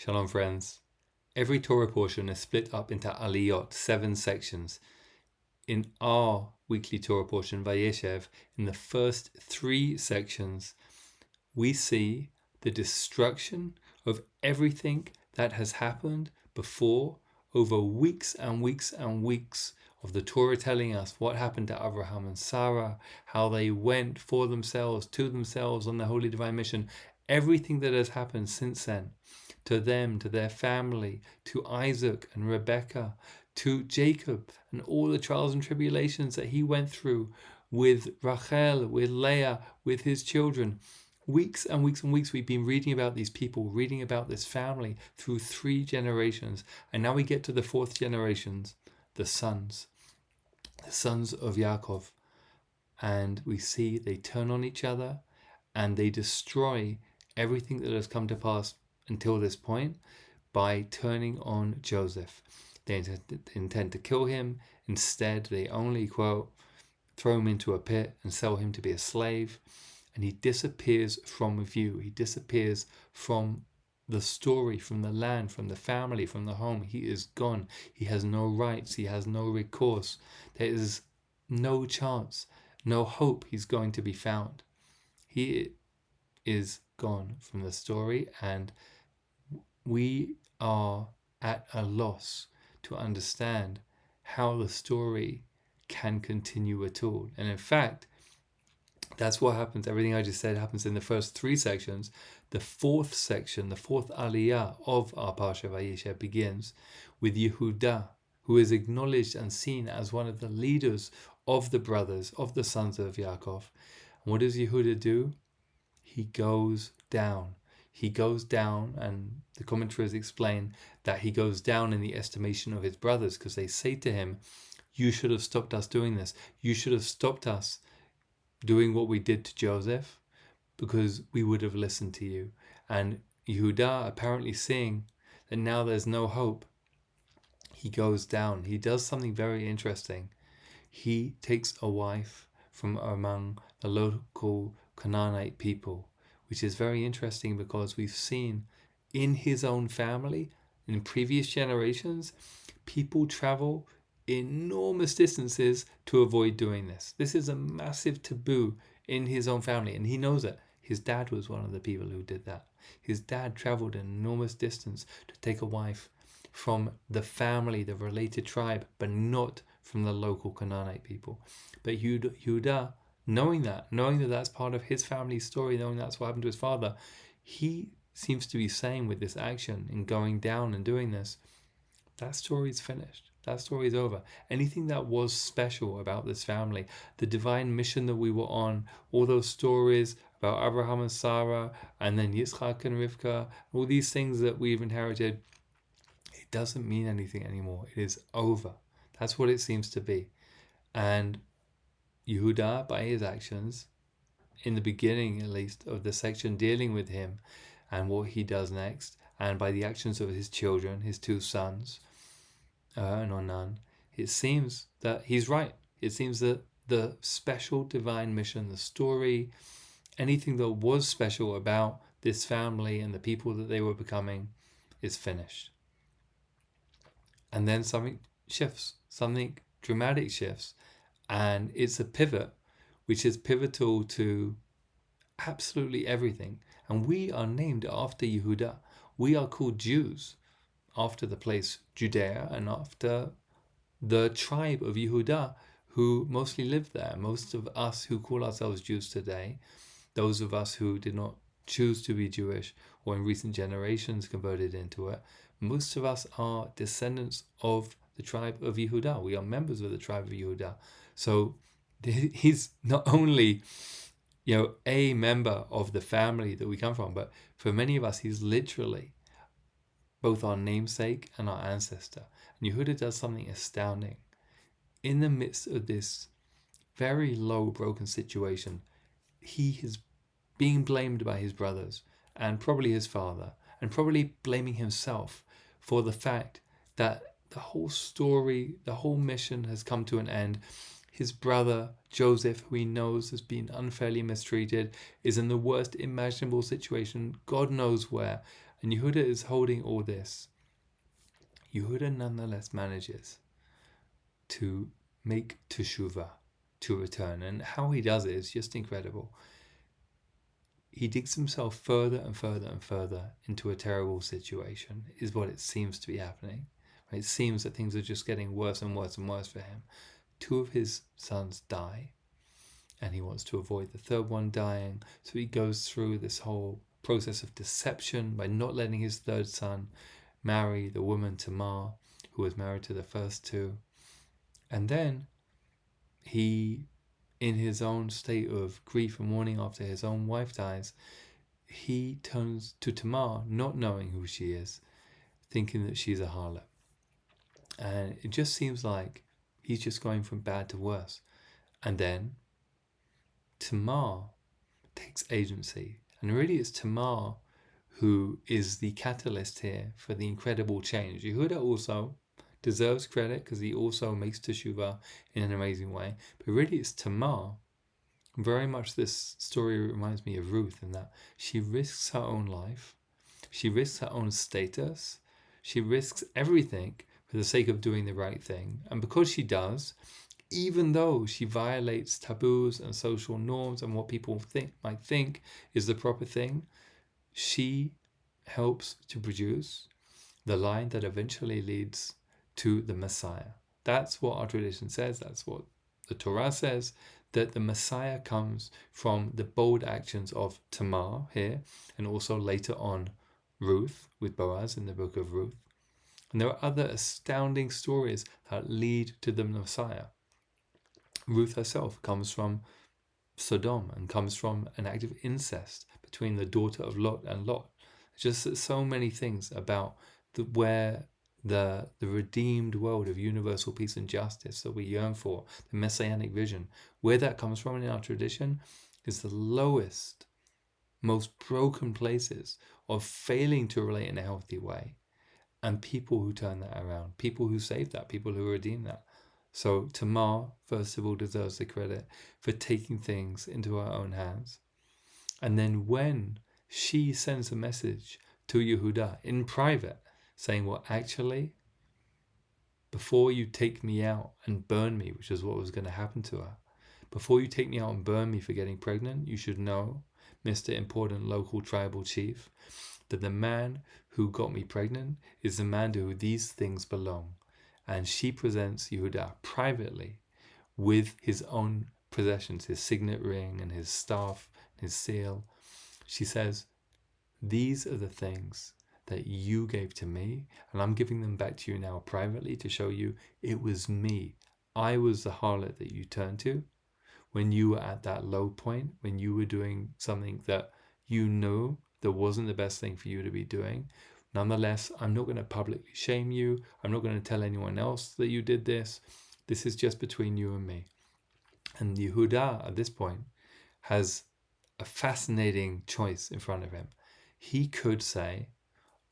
Shalom, friends. Every Torah portion is split up into aliyot, 7 sections. In our weekly Torah portion, Vayeshev, in the first 3 sections, we see the destruction of everything that has happened before over weeks and weeks and weeks of the Torah telling us what happened to Abraham and Sarah, how they went for themselves, to themselves on the holy divine mission, everything that has happened since then, to them, to their family, to Isaac and Rebekah, to Jacob and all the trials and tribulations that he went through with Rachel, with Leah, with his children. Weeks and weeks and weeks we've been reading about these people, reading about this family through 3 generations. And now we get to the 4th generation, the sons of Yaakov. And we see they turn on each other and they destroy everything that has come to pass until this point by turning on Joseph. They intend to kill him. Instead, they only, quote, throw him into a pit and sell him to be a slave. And he disappears from view. He disappears from the story, from the land, from the family, from the home. He is gone. He has no rights. He has no recourse. There is no chance, no hope he's going to be found. He is gone from the story, and we are at a loss to understand how the story can continue at all. And in fact, that's what happens. Everything I just said happens in the first 3 sections. The 4th section, the 4th aliyah of our Parsha Vayeshev begins with Yehudah, who is acknowledged and seen as one of the leaders of the brothers, of the sons of Yaakov. And what does Yehudah do? He goes down. He goes down, and the commentaries explain that he goes down in the estimation of his brothers because they say to him, you should have stopped us doing this. You should have stopped us doing what we did to Joseph, because we would have listened to you. And Yehudah, apparently seeing that now there's no hope, he goes down. He does something very interesting. He takes a wife from among the local Canaanite people, which is very interesting because we've seen in his own family, in previous generations, people travel enormous distances to avoid doing this. This is a massive taboo in his own family, and he knows it. His dad was one of the people who did that. His dad traveled an enormous distance to take a wife from the family, the related tribe, but not from the local Canaanite people. But Yehudah, knowing that that's part of his family story, knowing that's what happened to his father, he seems to be saying with this action in going down and doing this, that story's finished. That story is over. Anything that was special about this family, the divine mission that we were on, all those stories about Abraham and Sarah, and then Yitzchak and Rivka, all these things that we've inherited, it doesn't mean anything anymore. It is over. That's what it seems to be. And Yehudah, by his actions, in the beginning at least of the section dealing with him and what he does next, and by the actions of his children, his 2 sons, and Onan, it seems that he's right. It seems that the special divine mission, the story, anything that was special about this family and the people that they were becoming is finished. And then something shifts, something dramatic shifts, and it's a pivot which is pivotal to absolutely everything. And we are named after Yehudah. We are called Jews after the place Judea and after the tribe of Yehudah who mostly lived there. Most of us who call ourselves Jews today, those of us who did not choose to be Jewish or in recent generations converted into it, most of us are descendants of the tribe of Yehudah. We are members of the tribe of Yehudah. So he's not only a member of the family that we come from, but for many of us, he's literally both our namesake and our ancestor. And Yehudah does something astounding. In the midst of this very low, broken situation, he is being blamed by his brothers and probably his father, and probably blaming himself for the fact that the whole story, the whole mission has come to an end. His brother, Joseph, who he knows has been unfairly mistreated, is in the worst imaginable situation, God knows where. And Yehuda is holding all this. Yehuda nonetheless manages to make teshuvah, to return. And how he does it is just incredible. He digs himself further and further and further into a terrible situation, is what it seems to be happening. It seems that things are just getting worse and worse and worse for him. 2 of his sons die, and he wants to avoid the third one dying. So he goes through this whole process of deception by not letting his third son marry the woman Tamar, who was married to the first 2. And then he, in his own state of grief and mourning after his own wife dies, he turns to Tamar, not knowing who she is, thinking that she's a harlot. And it just seems like he's just going from bad to worse. And then Tamar takes agency. And really it's Tamar who is the catalyst here for the incredible change. Yehuda also deserves credit because he also makes teshuvah in an amazing way. But really it's Tamar. Very much this story reminds me of Ruth in that she risks her own life. She risks her own status. She risks everything for the sake of doing the right thing. And because she does, even though she violates taboos and social norms and what people might think is the proper thing, she helps to produce the line that eventually leads to the Messiah. That's what our tradition says. That's what the Torah says, that the Messiah comes from the bold actions of Tamar here, and also later on Ruth with Boaz in the book of Ruth. And there are other astounding stories that lead to the Messiah. Ruth herself comes from Sodom and comes from an act of incest between the daughter of Lot and Lot. Just so many things about where the redeemed world of universal peace and justice that we yearn for, the messianic vision, where that comes from in our tradition is the lowest, most broken places of failing to relate in a healthy way. And people who turn that around, people who save that, people who redeem that. So Tamar, first of all, deserves the credit for taking things into her own hands. And then when she sends a message to Yehuda in private, saying, well, actually, before you take me out and burn me, which is what was going to happen to her, before you take me out and burn me for getting pregnant, you should know, Mr. Important Local Tribal Chief, that the man who got me pregnant is the man to who these things belong. And she presents Yehuda privately with his own possessions, his signet ring and his staff, his seal. She says, these are the things that you gave to me, and I'm giving them back to you now privately to show you it was me. I was the harlot that you turned to when you were at that low point, when you were doing something that you knew that wasn't the best thing for you to be doing. Nonetheless, I'm not going to publicly shame you. I'm not going to tell anyone else that you did this. This is just between you and me. And Yehuda, at this point, has a fascinating choice in front of him. He could say,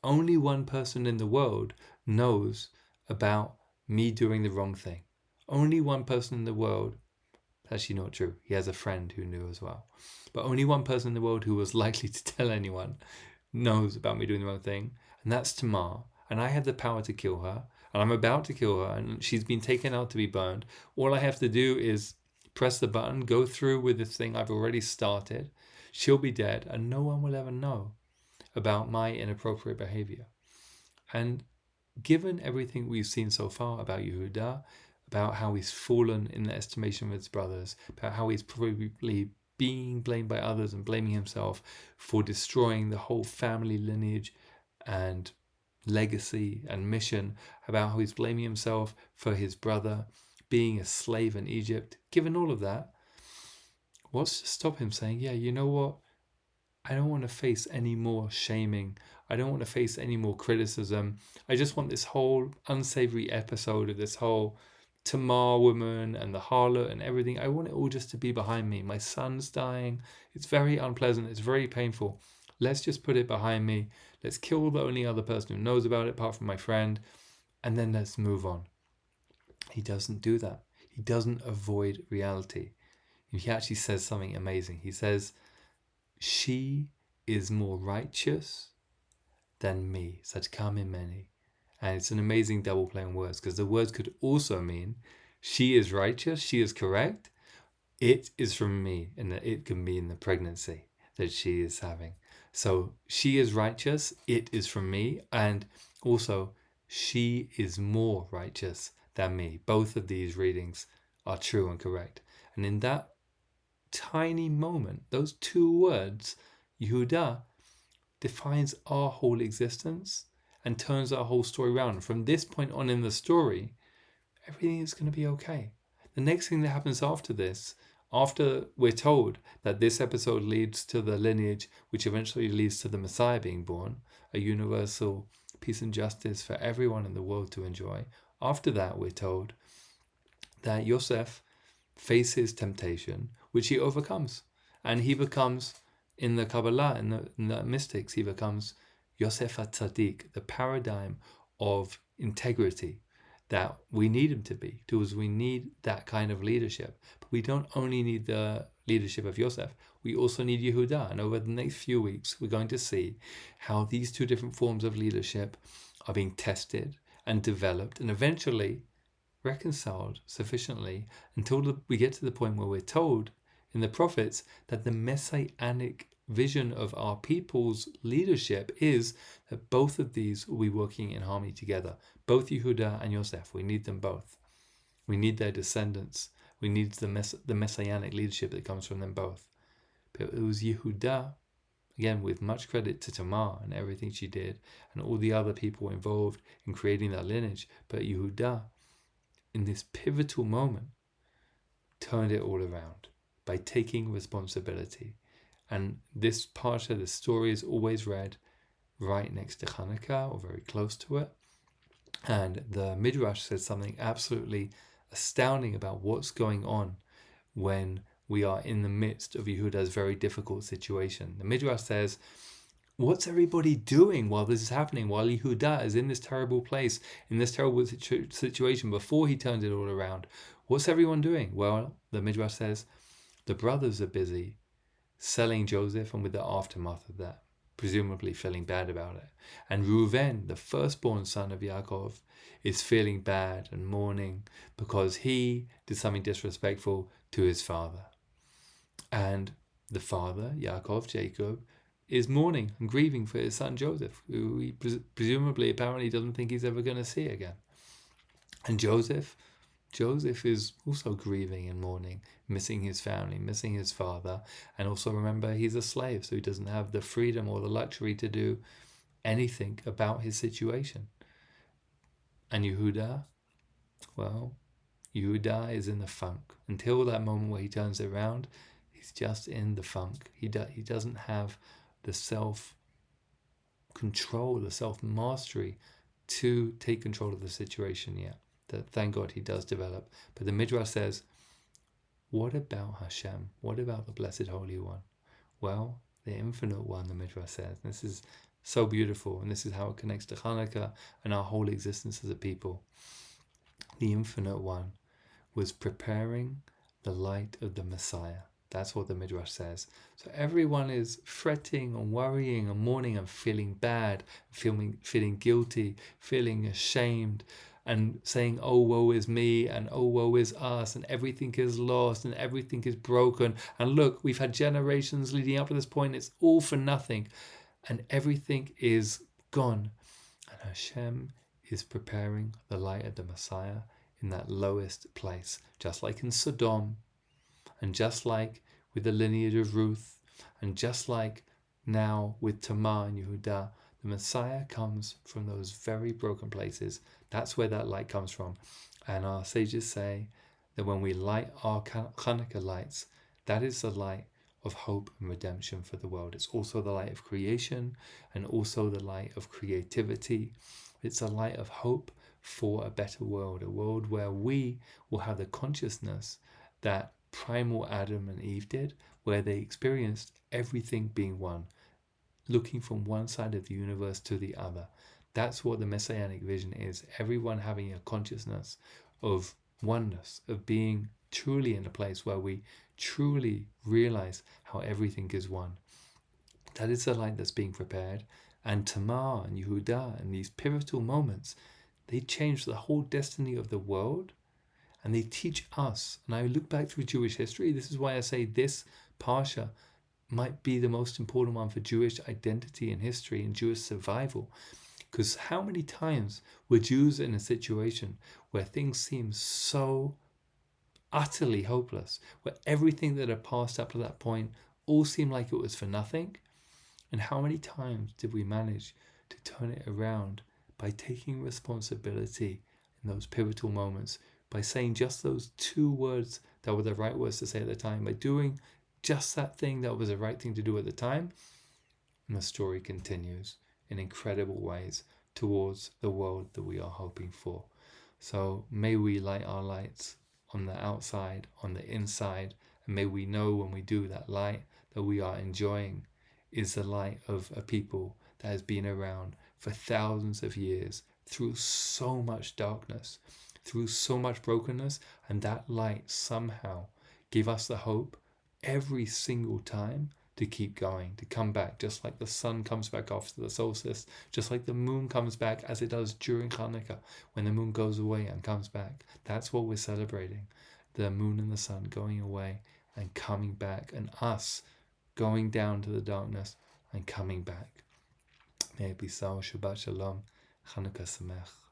only one person in the world knows about me doing the wrong thing. Only one person in the world. Actually not true. He has a friend who knew as well. But only one person in the world who was likely to tell anyone knows about me doing the wrong thing. And that's Tamar. And I have the power to kill her. And I'm about to kill her. And she's been taken out to be burned. All I have to do is press the button, go through with this thing I've already started. She'll be dead. And no one will ever know about my inappropriate behavior. And given everything we've seen so far about Yehuda, about how he's fallen in the estimation of his brothers, about how he's probably being blamed by others and blaming himself for destroying the whole family lineage and legacy and mission, about how he's blaming himself for his brother being a slave in Egypt. Given all of that, what's to stop him saying, yeah, you know what? I don't want to face any more shaming. I don't want to face any more criticism. I just want this whole unsavory episode of this whole Tamar woman and the harlot and everything. I want it all just to be behind me. My son's dying. It's very unpleasant. It's very painful. Let's just put it behind me. Let's kill the only other person who knows about it apart from my friend. And then let's move on. He doesn't do that. He doesn't avoid reality. He actually says something amazing. He says, she is more righteous than me. Tzadka mimeni. And it's an amazing double play on words, because the words could also mean she is righteous, she is correct, it is from me, and it can mean the pregnancy that she is having. So she is righteous, it is from me, and also she is more righteous than me. Both of these readings are true and correct. And in that tiny moment, those two words, Yehuda, defines our whole existence and turns our whole story around. From this point on in the story, everything is going to be okay. The next thing that happens after this, after we're told that this episode leads to the lineage which eventually leads to the Messiah being born, a universal peace and justice for everyone in the world to enjoy, after that we're told that Yosef faces temptation, which he overcomes. And he becomes, in the Kabbalah, in the mystics, he becomes Yosef HaTzadik, the paradigm of integrity that we need him to be, because we need that kind of leadership. But we don't only need the leadership of Yosef, we also need Yehuda. And over the next few weeks, we're going to see how these two different forms of leadership are being tested and developed and eventually reconciled sufficiently until we get to the point where we're told in the prophets that the messianic vision of our people's leadership is that both of these will be working in harmony together. Both Yehuda and Yosef, we need them both. We need their descendants. We need the messianic leadership that comes from them both. But it was Yehuda, again with much credit to Tamar and everything she did and all the other people involved in creating that lineage, but Yehuda, in this pivotal moment, turned it all around by taking responsibility. And this part of the story is always read right next to Chanukah or very close to it. And the Midrash says something absolutely astounding about what's going on when we are in the midst of Yehuda's very difficult situation. The Midrash says, what's everybody doing while this is happening, while Yehuda is in this terrible place, in this terrible situation before he turns it all around? What's everyone doing? Well, the Midrash says the brothers are busy selling Joseph and with the aftermath of that, presumably feeling bad about it. And Reuven, the firstborn son of Yaakov, is feeling bad and mourning because he did something disrespectful to his father. And the father, Yaakov, Jacob, is mourning and grieving for his son Joseph, who he presumably apparently doesn't think he's ever going to see again. And Joseph is also grieving and mourning, missing his family, missing his father, and also remember he's a slave, so he doesn't have the freedom or the luxury to do anything about his situation. And Yehuda, well, Yehuda is in the funk. Until that moment where he turns it around, he's just in the funk. He doesn't have the self-control, the self-mastery to take control of the situation yet. That, thank God, he does develop. But the Midrash says, what about Hashem? What about the Blessed Holy One? Well, the Infinite One, the Midrash says. This is so beautiful, and this is how it connects to Chanukah and our whole existence as a people. The Infinite One was preparing the light of the Messiah. That's what the Midrash says. So everyone is fretting and worrying and mourning and feeling bad, feeling guilty, feeling ashamed, and saying, oh, woe is me, and oh, woe is us, and everything is lost, and everything is broken. And look, we've had generations leading up to this point. It's all for nothing. And everything is gone. And Hashem is preparing the light of the Messiah in that lowest place, just like in Sodom, and just like with the lineage of Ruth, and just like now with Tamar and Yehuda, the Messiah comes from those very broken places. That's where that light comes from. And our sages say that when we light our Chanukah lights, that is the light of hope and redemption for the world. It's also the light of creation and also the light of creativity. It's a light of hope for a better world, a world where we will have the consciousness that primal Adam and Eve did, where they experienced everything being one, looking from one side of the universe to the other. That's what the Messianic vision is. Everyone having a consciousness of oneness, of being truly in a place where we truly realize how everything is one. That is the light that's being prepared, and Tamar and Yehuda and these pivotal moments, they change the whole destiny of the world, and they teach us. And I look back through Jewish history. This is why I say this Parsha might be the most important one for Jewish identity and history and Jewish survival. Because how many times were Jews in a situation where things seem so utterly hopeless, where everything that had passed up to that point all seemed like it was for nothing? And how many times did we manage to turn it around by taking responsibility in those pivotal moments, by saying just those two words that were the right words to say at the time, by doing just that thing that was the right thing to do at the time? And the story continues in incredible ways towards the world that we are hoping for. So may we light our lights on the outside, on the inside, and may we know when we do that light that we are enjoying is the light of a people that has been around for thousands of years through so much darkness, through so much brokenness, and that light somehow give us the hope every single time to keep going, to come back, just like the sun comes back after the solstice, just like the moon comes back as it does during Chanukah, when the moon goes away and comes back. That's what we're celebrating, the moon and the sun going away and coming back, and us going down to the darkness and coming back. May it be so. Shabbat Shalom. Chanukah Sameach.